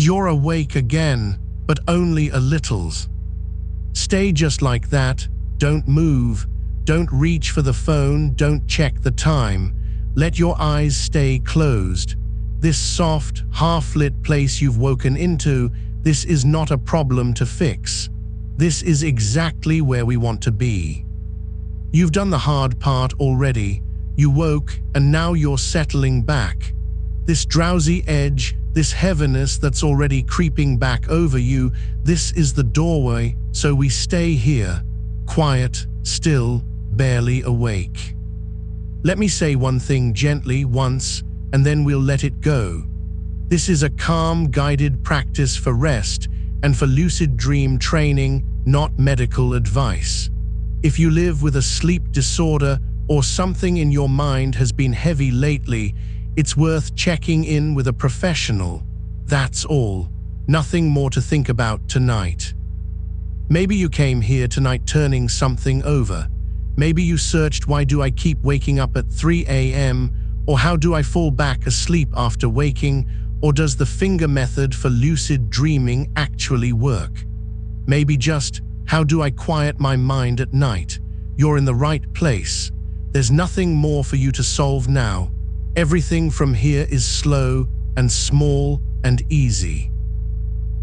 You're awake again, but only a little. Stay just like that. Don't move. Don't reach for the phone. Don't check the time. Let your eyes stay closed. This soft, half-lit place you've woken into, this is not a problem to fix. This is exactly where we want to be. You've done the hard part already. You woke, and now you're settling back. This drowsy edge, this heaviness that's already creeping back over you, this is the doorway, so we stay here, quiet, still, barely awake. Let me say one thing gently once, and then we'll let it go. This is a calm, guided practice for rest and for lucid dream training, not medical advice. If you live with a sleep disorder or something in your mind has been heavy lately, it's worth checking in with a professional. That's all. Nothing more to think about tonight. Maybe you came here tonight turning something over. Maybe you searched, why do I keep waking up at 3 a.m.? Or how do I fall back asleep after waking? Or does the finger method for lucid dreaming actually work? Maybe just, how do I quiet my mind at night? You're in the right place. There's nothing more for you to solve now. Everything from here is slow and small and easy.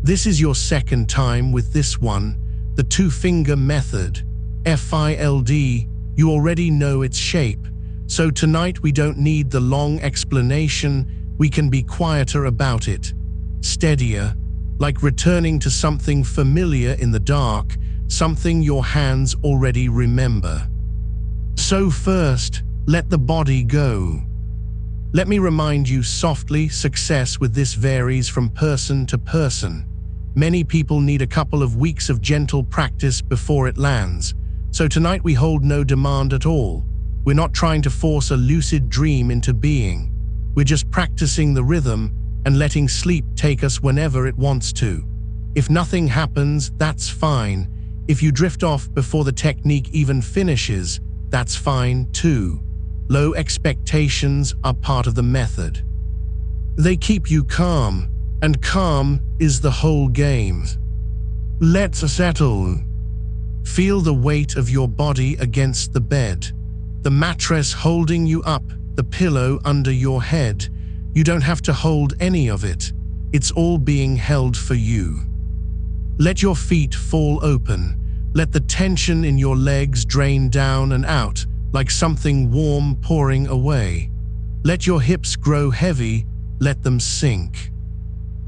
This is your second time with this one, the two-finger method, FILD. You already know its shape, so tonight we don't need the long explanation. We can be quieter about it, steadier, like returning to something familiar in the dark, something your hands already remember. So first, let the body go. Let me remind you softly, success with this varies from person to person. Many people need a couple of weeks of gentle practice before it lands. So tonight we hold no demand at all. We're not trying to force a lucid dream into being. We're just practicing the rhythm and letting sleep take us whenever it wants to. If nothing happens, that's fine. If you drift off before the technique even finishes, that's fine too. Low expectations are part of the method. They keep you calm, and calm is the whole game. Let's settle. Feel the weight of your body against the bed, the mattress holding you up, the pillow under your head. You don't have to hold any of it. It's all being held for you. Let your feet fall open. Let the tension in your legs drain down and out, like something warm pouring away. Let your hips grow heavy, let them sink.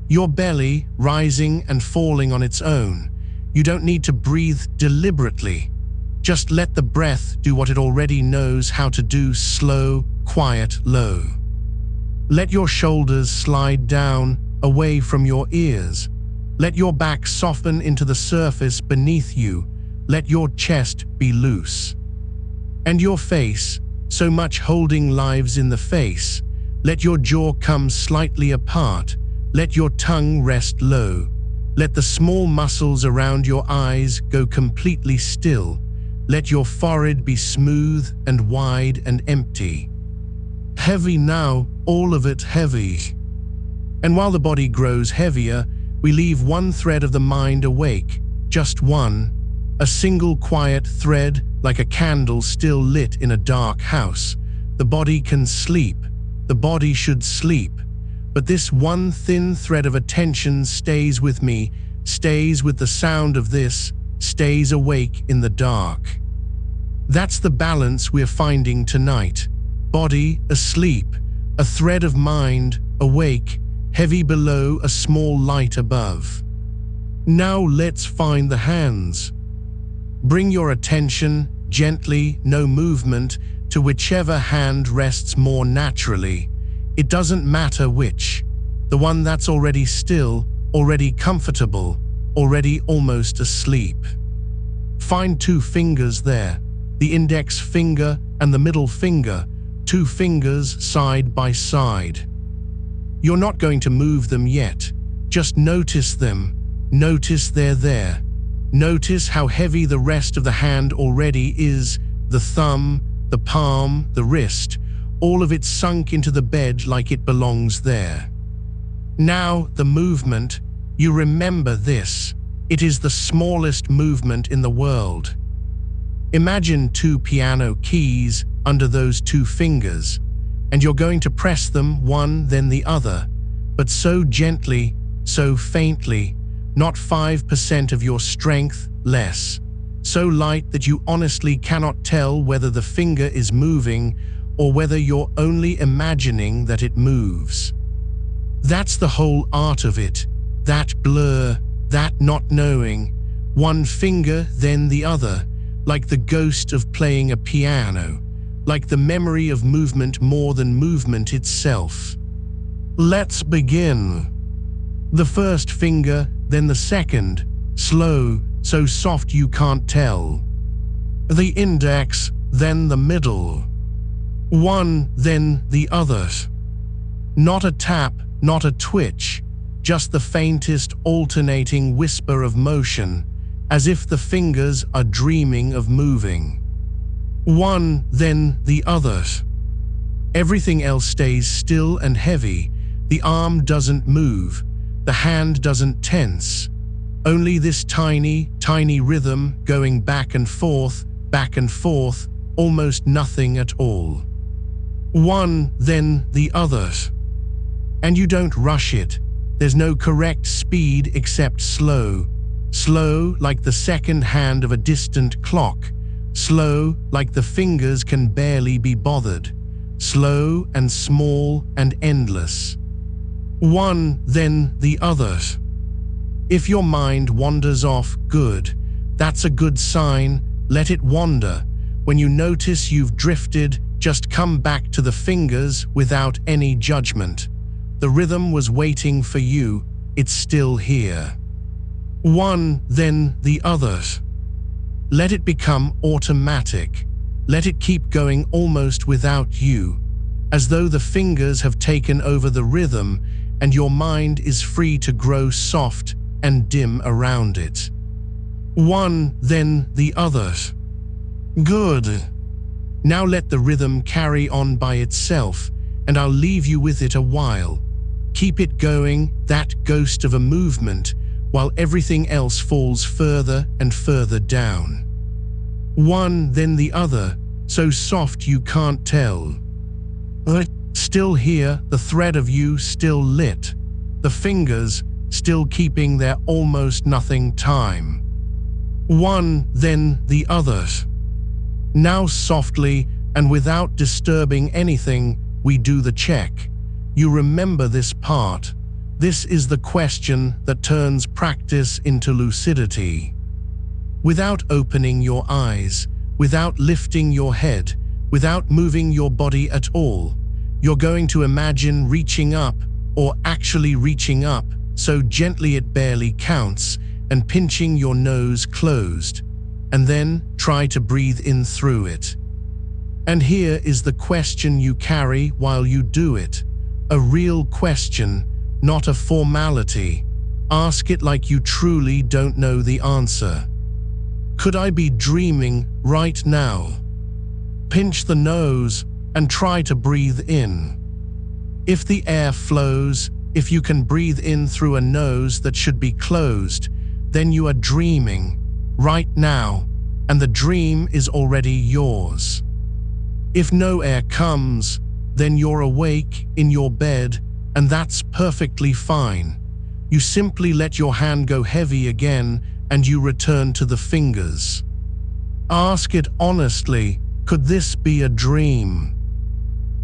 Your belly rising and falling on its own. You don't need to breathe deliberately. Just let the breath do what it already knows how to do, slow, quiet, low. Let your shoulders slide down, away from your ears. Let your back soften into the surface beneath you. Let your chest be loose. And your face, so much holding lives in the face. Let your jaw come slightly apart. Let your tongue rest low. Let the small muscles around your eyes go completely still. Let your forehead be smooth and wide and empty. Heavy now, all of it heavy. And while the body grows heavier, we leave one thread of the mind awake, just one. A single quiet thread, like a candle still lit in a dark house. The body can sleep. The body should sleep. But this one thin thread of attention stays with me, stays with the sound of this, stays awake in the dark. That's the balance we're finding tonight. Body asleep, a thread of mind awake, heavy below, a small light above. Now let's find the hands. Bring your attention, gently, no movement, to whichever hand rests more naturally. It doesn't matter which. The one that's already still, already comfortable, already almost asleep. Find two fingers there, the index finger and the middle finger, two fingers side by side. You're not going to move them yet. Just notice them. Notice they're there. Notice how heavy the rest of the hand already is, the thumb, the palm, the wrist, all of it sunk into the bed like it belongs there. Now, the movement, you remember this. It is the smallest movement in the world. Imagine 2 piano keys under those 2 fingers, and you're going to press them one then the other, but so gently, so faintly, not 5% of your strength less, so light that you honestly cannot tell whether the finger is moving or whether you're only imagining that it moves. That's the whole art of it, that blur, that not knowing, one finger then the other, like the ghost of playing a piano, like the memory of movement more than movement itself. Let's begin. The first finger, then the second, slow, so soft you can't tell. The index, then the middle. One, then the other. Not a tap, not a twitch, just the faintest alternating whisper of motion, as if the fingers are dreaming of moving. One, then the other. Everything else stays still and heavy. The arm doesn't move. The hand doesn't tense. Only this tiny, tiny rhythm going back and forth, almost nothing at all. One, then the other. And you don't rush it. There's no correct speed except slow. Slow like the second hand of a distant clock. Slow like the fingers can barely be bothered. Slow and small and endless. One, then the other. If your mind wanders off, good. That's a good sign. Let it wander. When you notice you've drifted, just come back to the fingers without any judgment. The rhythm was waiting for you. It's still here. One, then the other. Let it become automatic. Let it keep going almost without you, as though the fingers have taken over the rhythm and your mind is free to grow soft and dim around it. One, then the other. Good. Now let the rhythm carry on by itself, and I'll leave you with it a while. Keep it going, that ghost of a movement, while everything else falls further and further down. One, then the other, so soft you can't tell. Still here, the thread of you still lit, the fingers still keeping their almost nothing time. One, then the other. Now softly and without disturbing anything, we do the check. You remember this part. This is the question that turns practice into lucidity. Without opening your eyes, without lifting your head, without moving your body at all, you're going to imagine reaching up, or actually reaching up, so gently it barely counts, and pinching your nose closed, and then try to breathe in through it. And here is the question you carry while you do it. A real question, not a formality. Ask it like you truly don't know the answer. Could I be dreaming right now? Pinch the nose and try to breathe in. If the air flows, if you can breathe in through a nose that should be closed, then you are dreaming right now, and the dream is already yours. If no air comes, then you're awake in your bed, and that's perfectly fine. You simply let your hand go heavy again, and you return to the fingers. Ask it honestly, could this be a dream?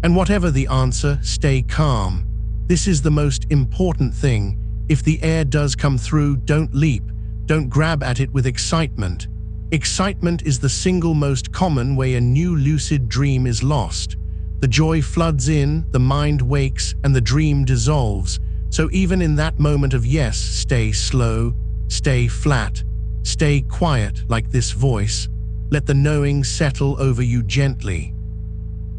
And whatever the answer, stay calm. This is the most important thing. If the air does come through, don't leap. Don't grab at it with excitement. Excitement is the single most common way a new lucid dream is lost. The joy floods in, the mind wakes, and the dream dissolves. So even in that moment of yes, stay slow, stay flat, stay quiet like this voice. Let the knowing settle over you gently.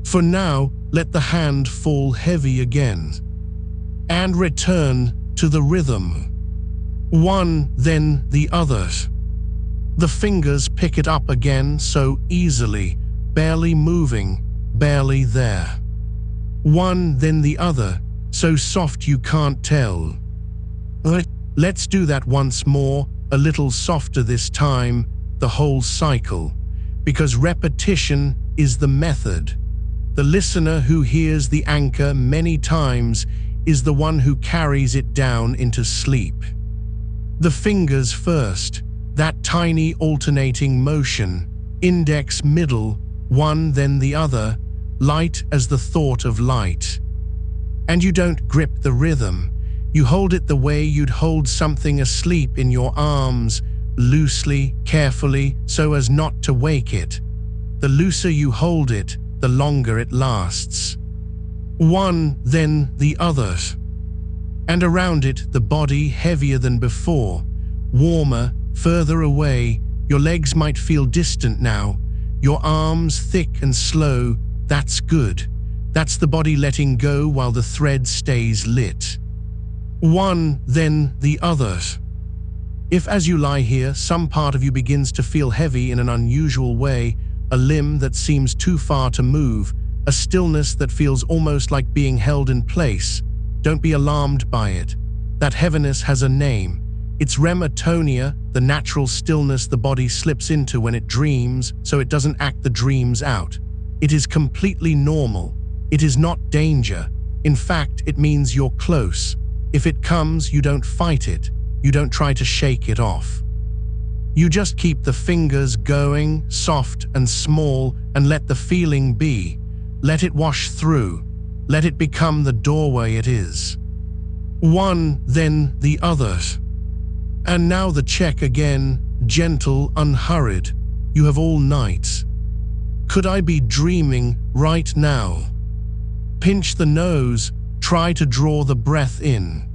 For now, let the hand fall heavy again. And return to the rhythm. One, then the other. The fingers pick it up again so easily, barely moving, barely there. One, then the other, so soft you can't tell. Let's do that once more, a little softer this time, the whole cycle, because repetition is the method. The listener who hears the anchor many times is the one who carries it down into sleep. The fingers first, that tiny alternating motion, index middle, one then the other, light as the thought of light. And you don't grip the rhythm, you hold it the way you'd hold something asleep in your arms, loosely, carefully, so as not to wake it. The looser you hold it, the longer it lasts. One, then the other. And around it, the body heavier than before, warmer, further away. Your legs might feel distant now, your arms thick and slow. That's good. That's the body letting go while the thread stays lit. One, then the other. If as you lie here, some part of you begins to feel heavy in an unusual way, a limb that seems too far to move, a stillness that feels almost like being held in place, don't be alarmed by it. That heaviness has a name. It's REM atonia, the natural stillness the body slips into when it dreams, so it doesn't act the dreams out. It is completely normal. It is not danger. In fact, it means you're close. If it comes, you don't fight it. You don't try to shake it off. You just keep the fingers going, soft and small, and let the feeling be. Let it wash through. Let it become the doorway it is. One, then the other. And now the check again, gentle, unhurried. You have all night. Could I be dreaming right now? Pinch the nose, try to draw the breath in.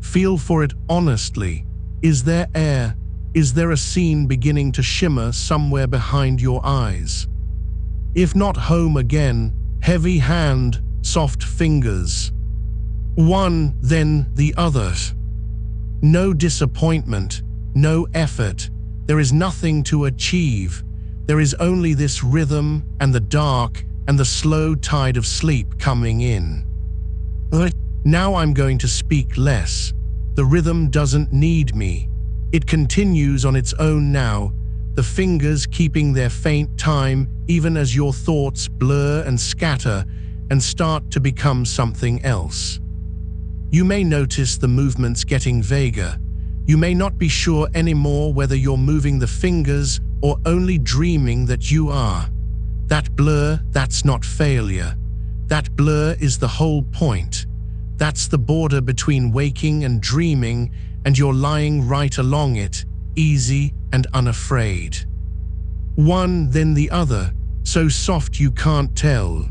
Feel for it honestly. Is there air? Is there a scene beginning to shimmer somewhere behind your eyes? If not, home again, heavy hand, soft fingers. One, then the other. No disappointment, no effort. There is nothing to achieve. There is only this rhythm and the dark and the slow tide of sleep coming in. Now I'm going to speak less. The rhythm doesn't need me. It continues on its own now, the fingers keeping their faint time even as your thoughts blur and scatter and start to become something else. You may notice the movements getting vaguer. You may not be sure anymore whether you're moving the fingers or only dreaming that you are. That blur, that's not failure. That blur is the whole point. That's the border between waking and dreaming, and you're lying right along it, easy and unafraid. One, then the other, so soft you can't tell.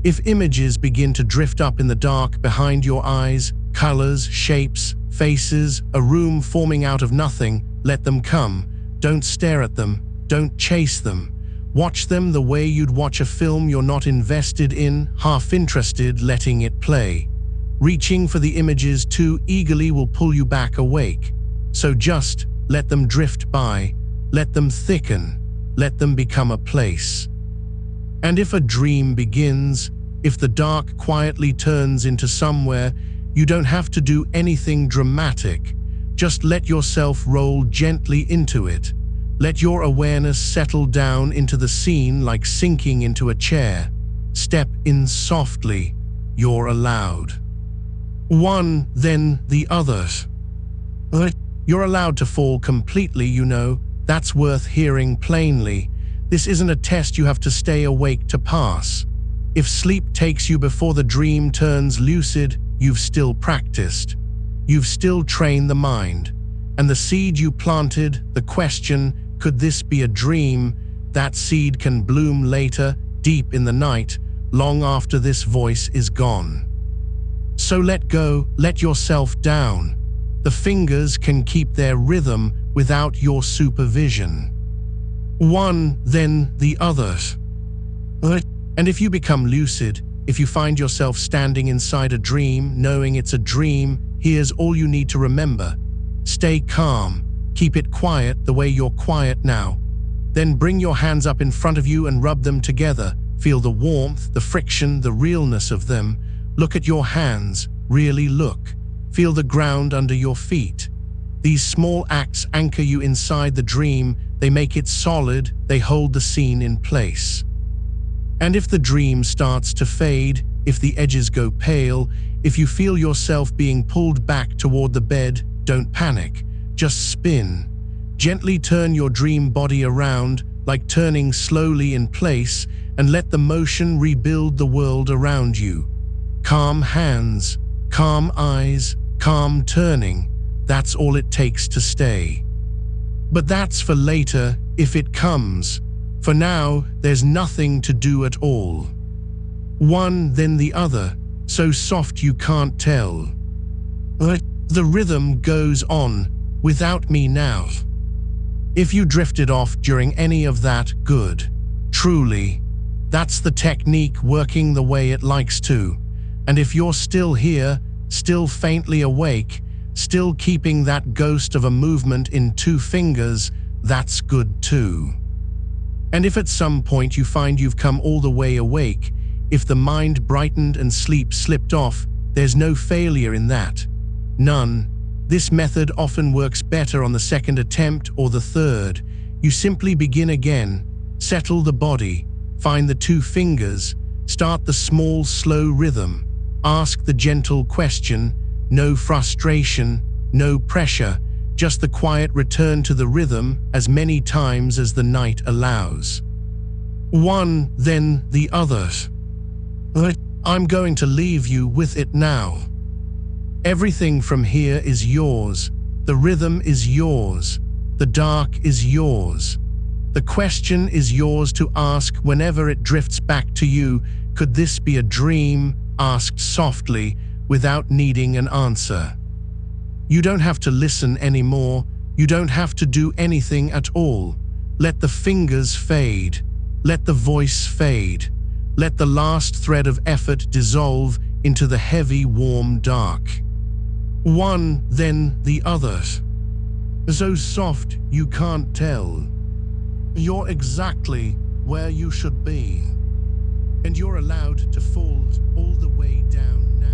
If images begin to drift up in the dark behind your eyes, colors, shapes, faces, a room forming out of nothing, let them come. Don't stare at them, don't chase them. Watch them the way you'd watch a film you're not invested in, half interested, letting it play. Reaching for the images too eagerly will pull you back awake. So just let them drift by, let them thicken, let them become a place. And if a dream begins, if the dark quietly turns into somewhere, you don't have to do anything dramatic. Just let yourself roll gently into it. Let your awareness settle down into the scene like sinking into a chair. Step in softly. You're allowed. One, then the other. You're allowed to fall completely, you know. That's worth hearing plainly. This isn't a test you have to stay awake to pass. If sleep takes you before the dream turns lucid, you've still practiced. You've still trained the mind. And the seed you planted, the question, could this be a dream? That seed can bloom later, deep in the night, long after this voice is gone. So let go, let yourself down. The fingers can keep their rhythm without your supervision. One, then the other. And if you become lucid, if you find yourself standing inside a dream, knowing it's a dream, here's all you need to remember. Stay calm. Keep it quiet the way you're quiet now. Then bring your hands up in front of you and rub them together. Feel the warmth, the friction, the realness of them. Look at your hands, really look. Feel the ground under your feet. These small acts anchor you inside the dream, they make it solid, they hold the scene in place. And if the dream starts to fade, if the edges go pale, if you feel yourself being pulled back toward the bed, don't panic, just spin. Gently turn your dream body around, like turning slowly in place, and let the motion rebuild the world around you. Calm hands, calm eyes, calm turning. That's all it takes to stay. But that's for later, if it comes. For now, there's nothing to do at all. One, then the other, so soft you can't tell. The rhythm goes on, without me now. If you drifted off during any of that, good. Truly, that's the technique working the way it likes to. And if you're still here, still faintly awake, still keeping that ghost of a movement in 2 fingers, that's good too. And if at some point you find you've come all the way awake, if the mind brightened and sleep slipped off, there's no failure in that. None. This method often works better on the 2nd attempt or the 3rd. You simply begin again, settle the body, find the 2 fingers, start the small, slow rhythm, ask the gentle question, no frustration, no pressure, just the quiet return to the rhythm as many times as the night allows. One, then the other. I'm going to leave you with it now. Everything from here is yours. The rhythm is yours. The dark is yours. The question is yours to ask whenever it drifts back to you. Could this be a dream? Asked softly, without needing an answer. You don't have to listen anymore. You don't have to do anything at all. Let the fingers fade. Let the voice fade. Let the last thread of effort dissolve into the heavy, warm dark. One, then the other. So soft you can't tell. You're exactly where you should be. And you're allowed to fall all the way down now.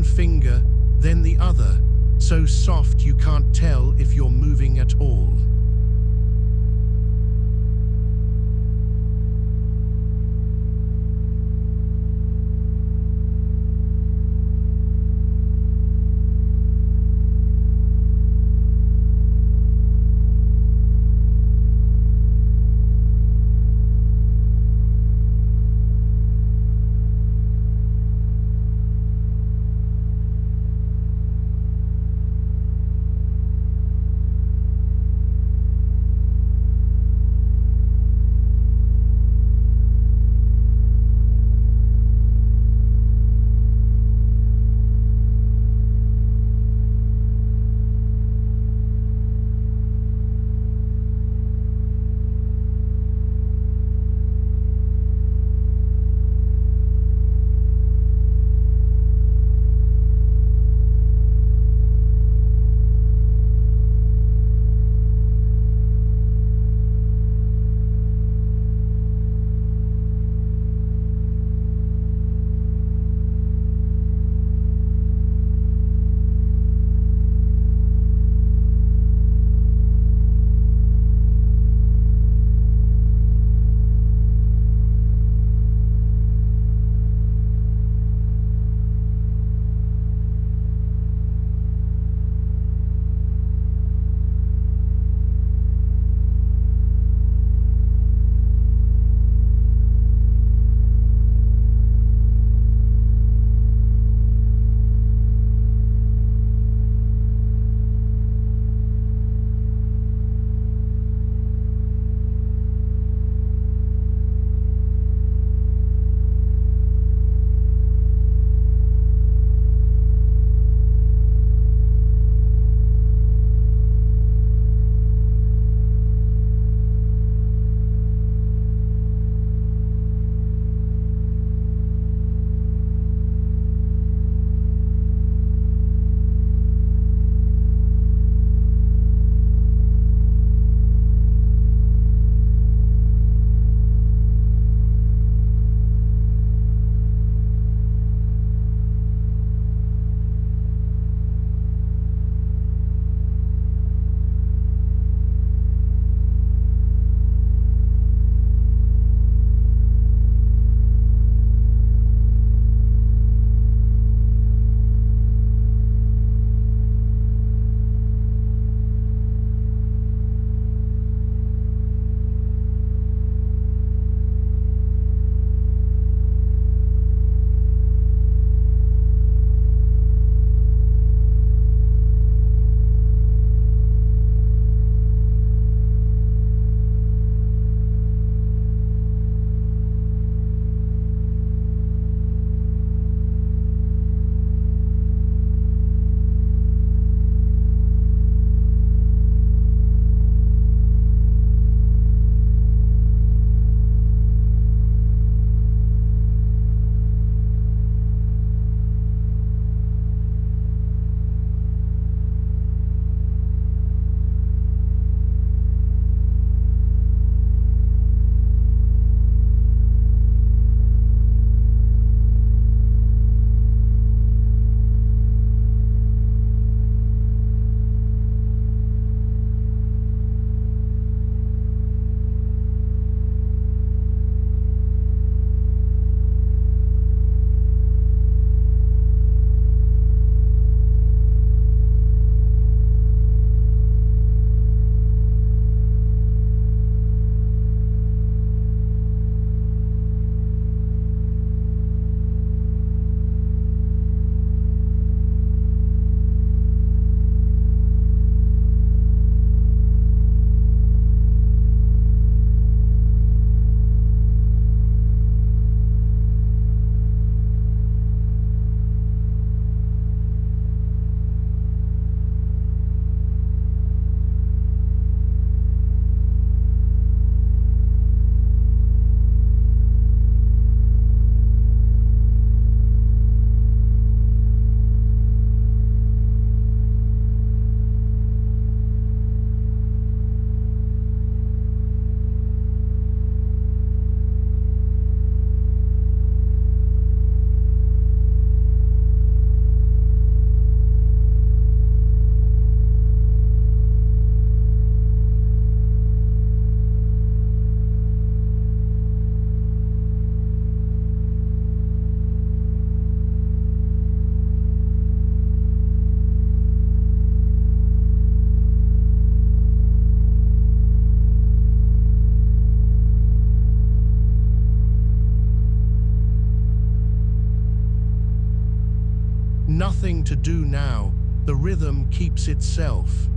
one finger, then the other, so soft you can't tell if you're moving at all. Nothing to do now. The rhythm keeps itself.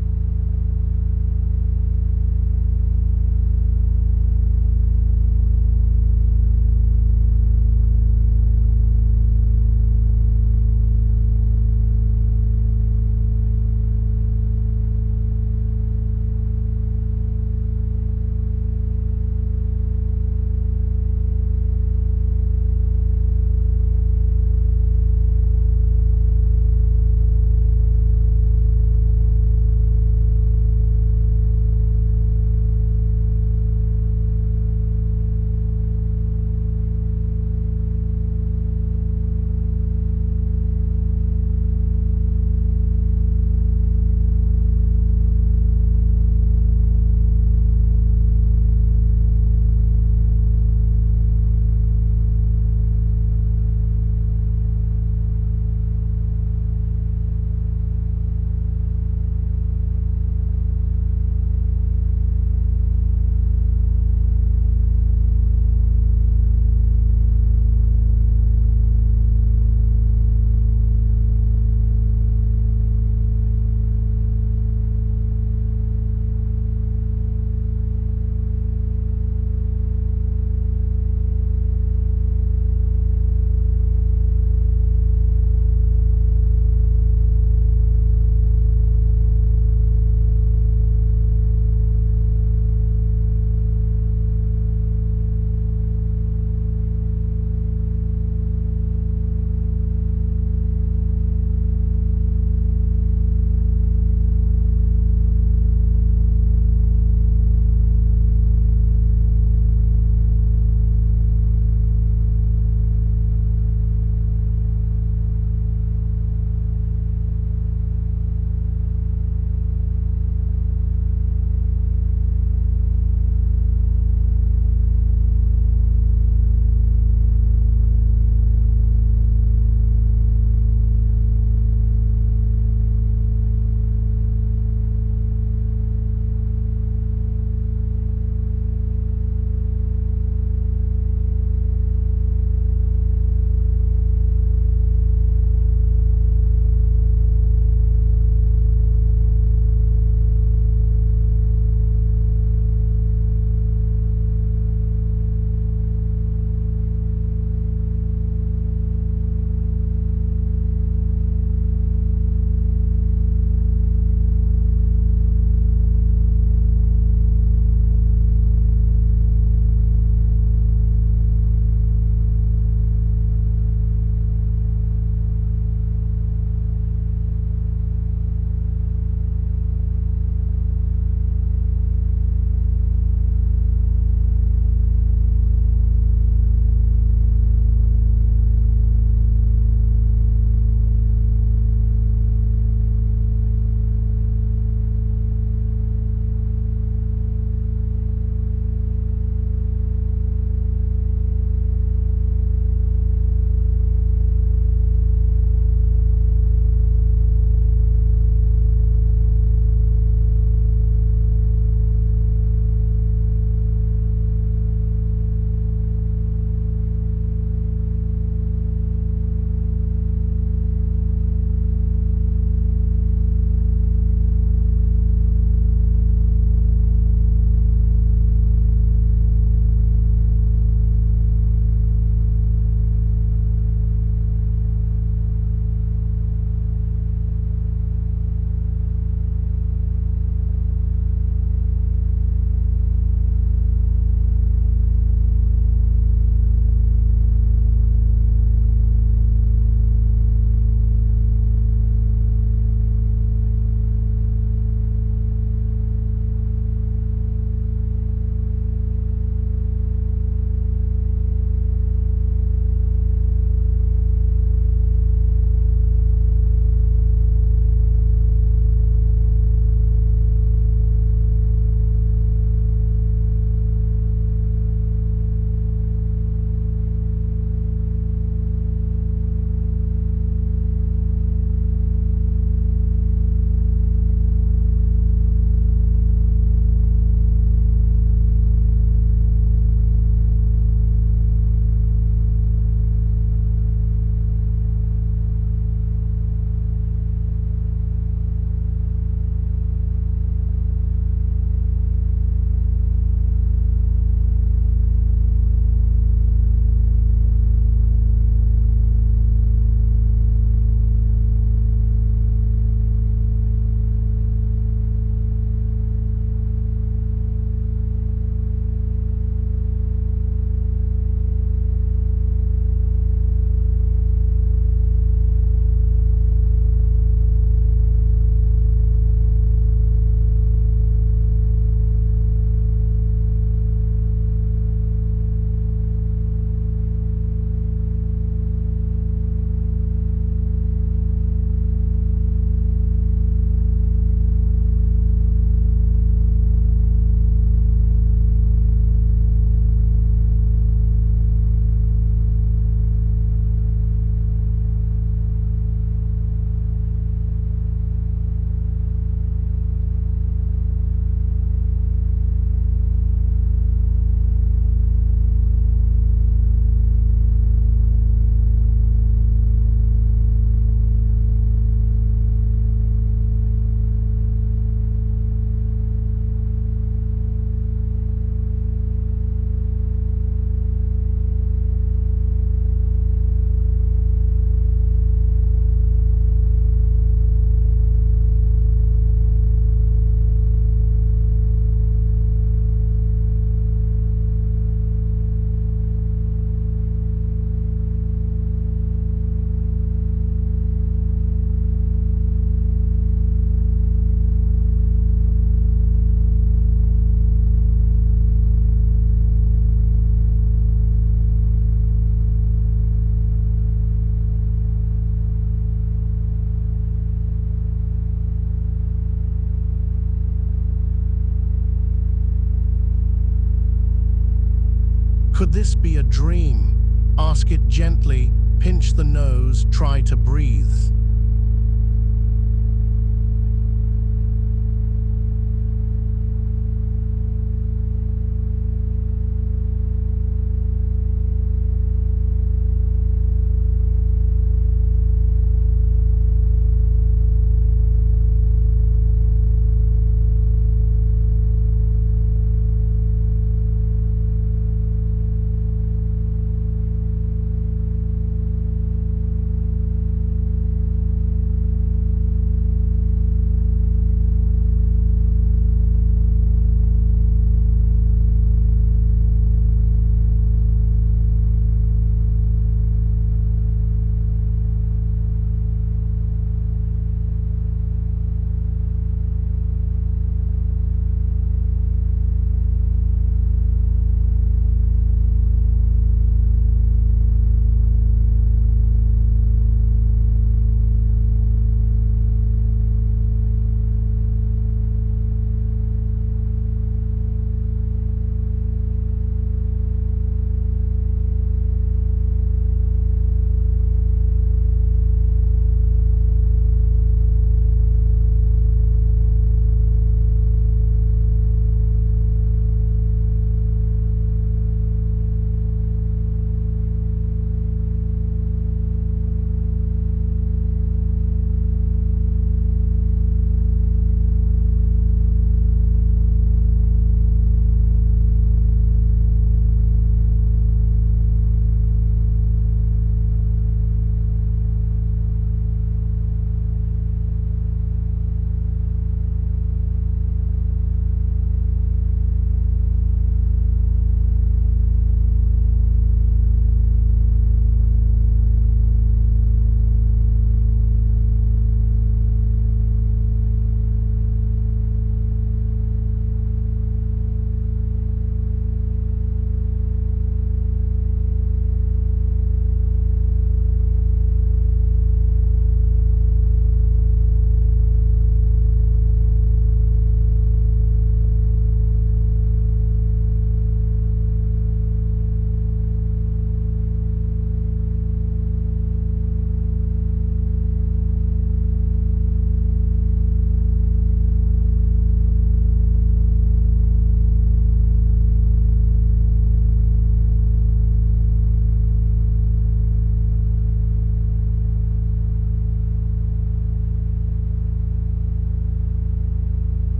this be a dream? Ask it gently, pinch the nose, try to breathe.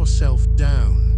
yourself down.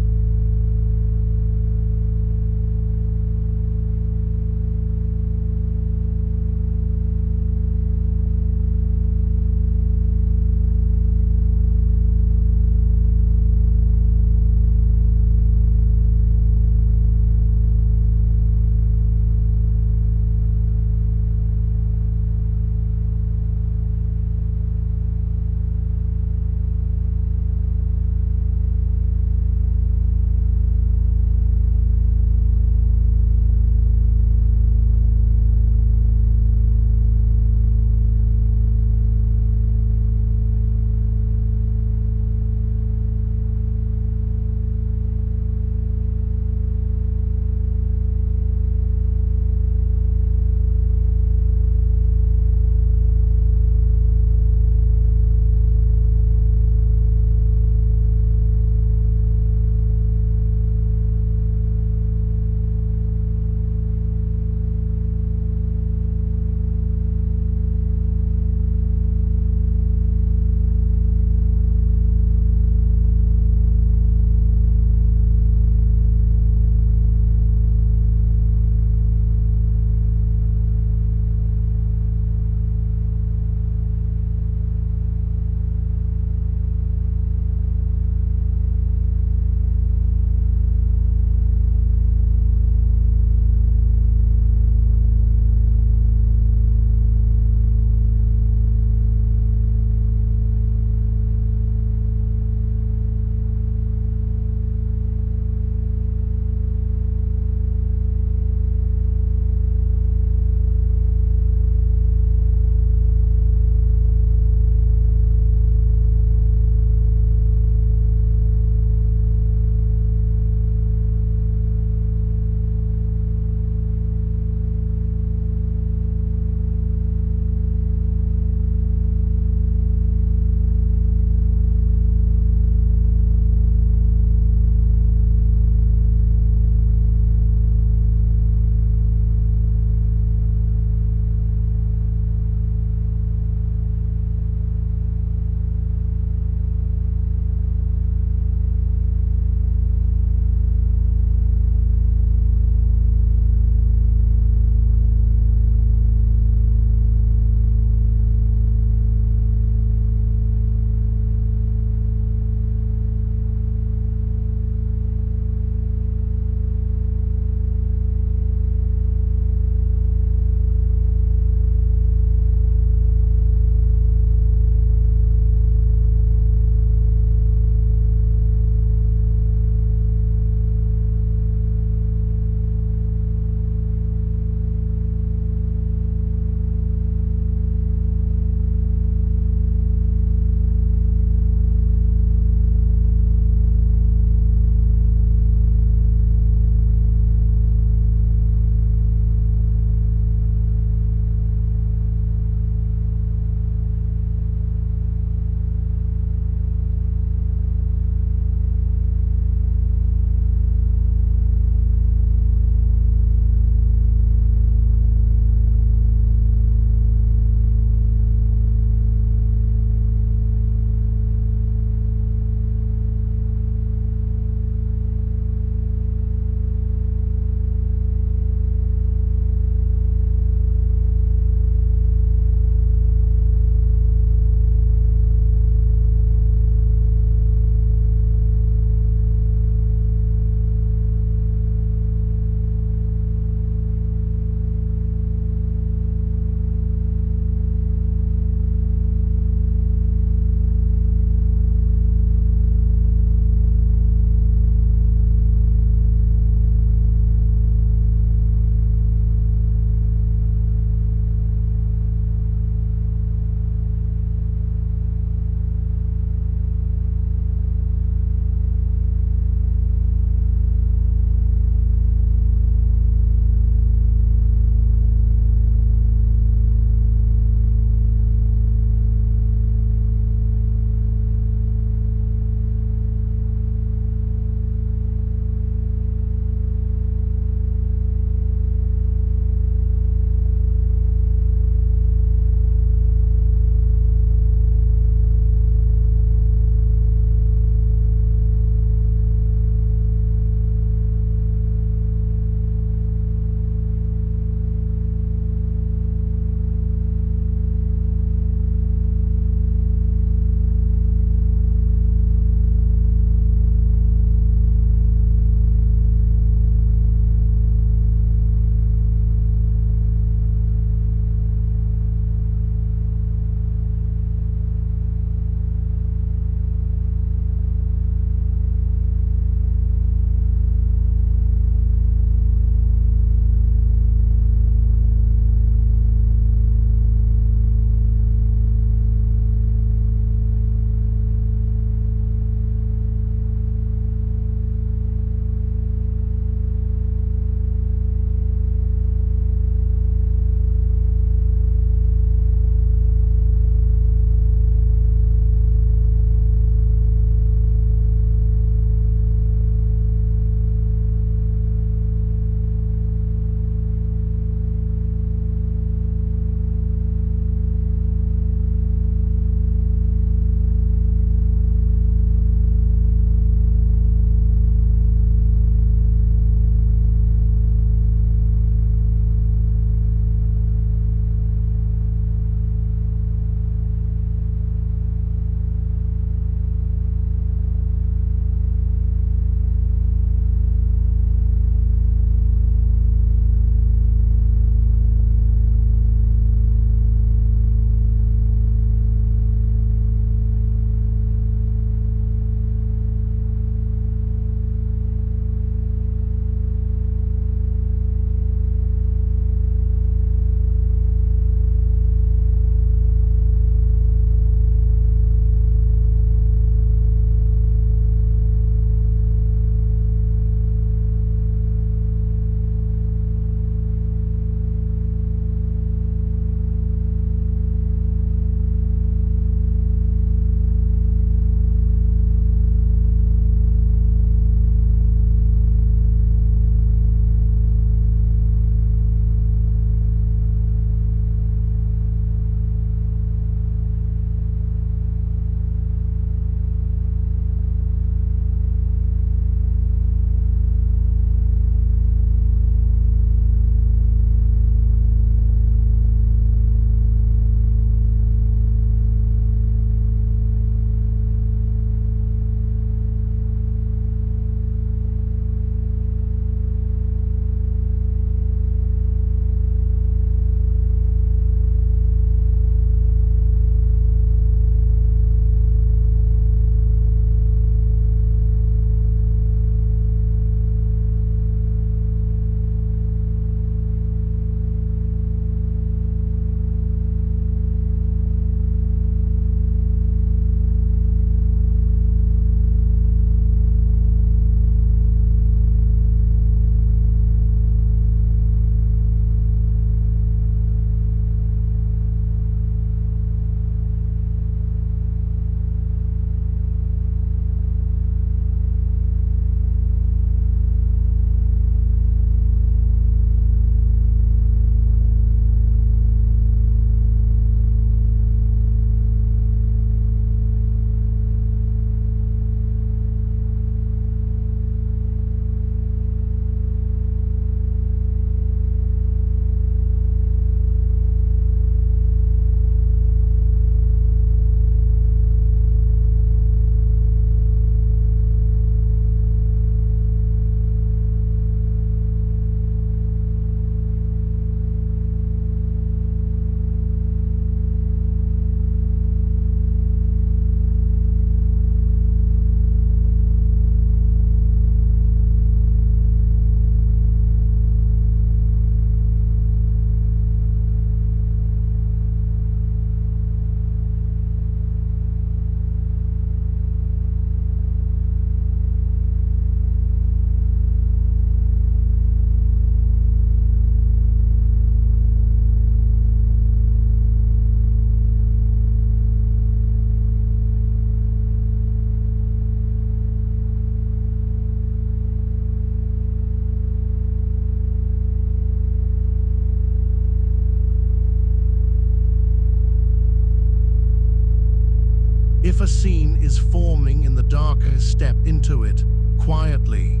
If a scene is forming in the darker, step into it quietly.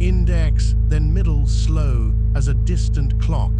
Index, then middle slow as a distant clock.